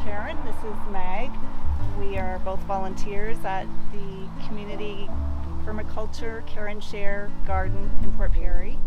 Karen. This is Mag. We are both volunteers at the community Permaculture Share garden in Port Perry.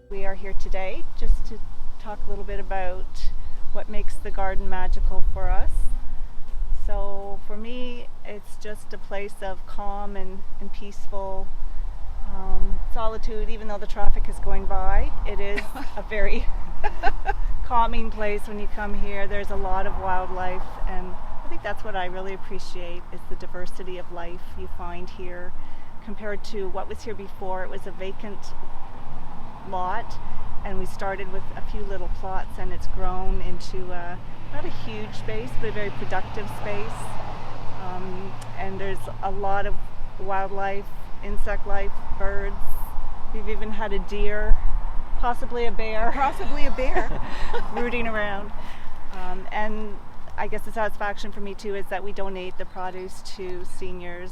We are here today just to talk a little bit about what makes the garden magical for us. So for me, it's just a place of calm and peaceful solitude. Even though the traffic is going by, it is a very calming place when you come here. There's a lot of wildlife, and I think that's what I really appreciate is the diversity of life you find here compared to what was here before. It was a vacant lot, and we started with a few little plots, and it's grown into not a huge space but a very productive space, and there's a lot of wildlife, insect life, birds. We've even had a deer, possibly a bear rooting around, and I guess the satisfaction for me too is that we donate the produce to seniors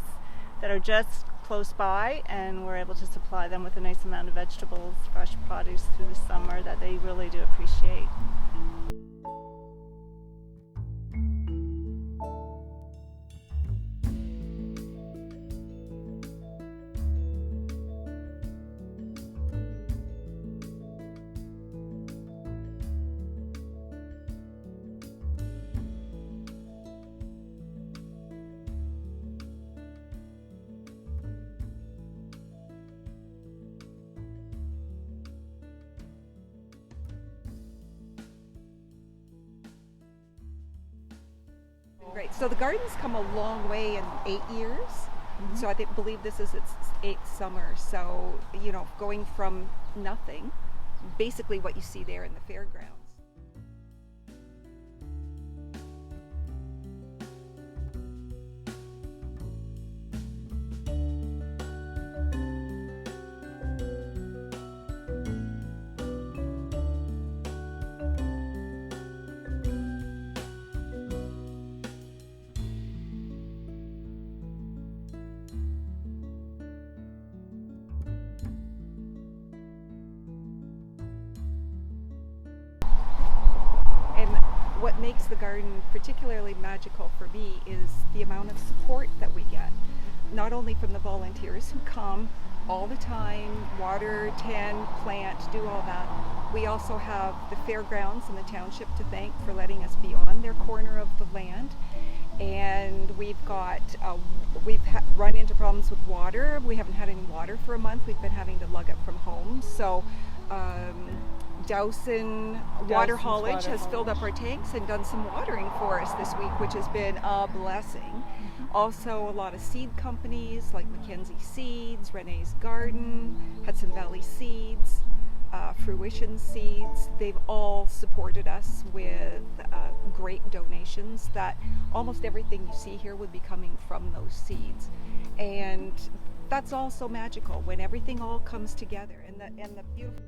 that are just close by, and we're able to supply them with a nice amount of vegetables, fresh produce through the summer that they really do appreciate. Great. So the garden's come a long way in 8 years. Mm-hmm. So I believe this is its 8th summer. So, going from nothing, basically what you see there in the fairgrounds. What makes the garden particularly magical for me is the amount of support that we get, not only from the volunteers who come all the time, water, tend, plant, do all that. We also have the fairgrounds and the township to thank for letting us be on their corner of the land. And we've run into problems with water. We haven't had any water for a month. We've been having to lug it from home. So Dowson Water Haulage has filled up our tanks and done some watering for us this week, which has been a blessing. Mm-hmm. Also, a lot of seed companies like Mackenzie Seeds, Renee's Garden, Hudson Valley Seeds, Fruition Seeds, they've all supported us with great donations that almost everything you see here would be coming from those seeds. And that's all so magical when everything all comes together, and the beautiful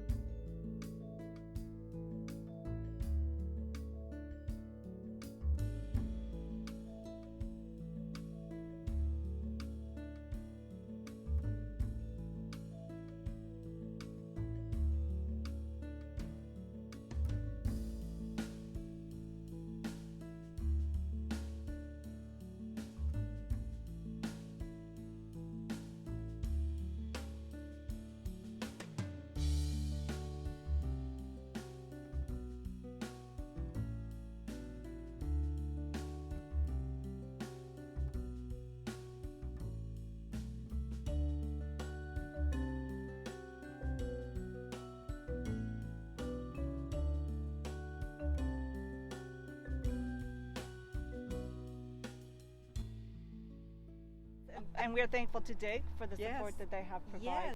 And we're thankful to Dig for the Yes. support that they have provided. Yes.